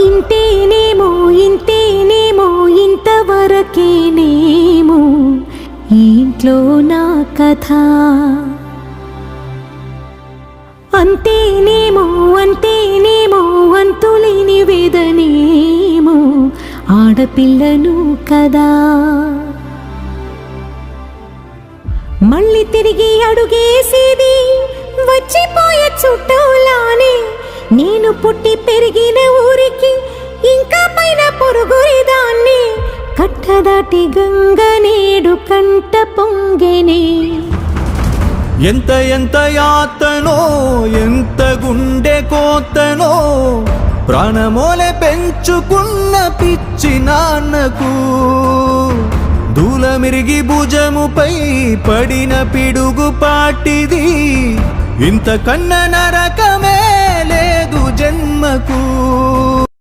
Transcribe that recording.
ఇంతేనేమో ఇంతేనేమో ఇంతవరకేనేమో ఈ ఇంట్లో నా కథ. అంతేనేమో అంతేనేమో అంతులేని వేదనేమో ఆడపిల్లను కదా. మళ్ళీ తిరిగి అడుగేసేది వచ్చిపోయే చుట్టూలానే. నేను పుట్టి పెరిగిన ఊరికి ఇంకా పైన పొరుగురిదాన్ని. కట్టదాటి గంగ నేడు కంట పొంగెనే. ఎంత ఎంత యాతనో ఎంత గుండె కోతనో ప్రాణమోలే పెంచుకున్న పిచ్చి నాన్నకు. దూలమిరిగి భుజముపై పడిన పిడుగు పాటిది. ఇంత కన్న నరకమే లేదు జన్మకు.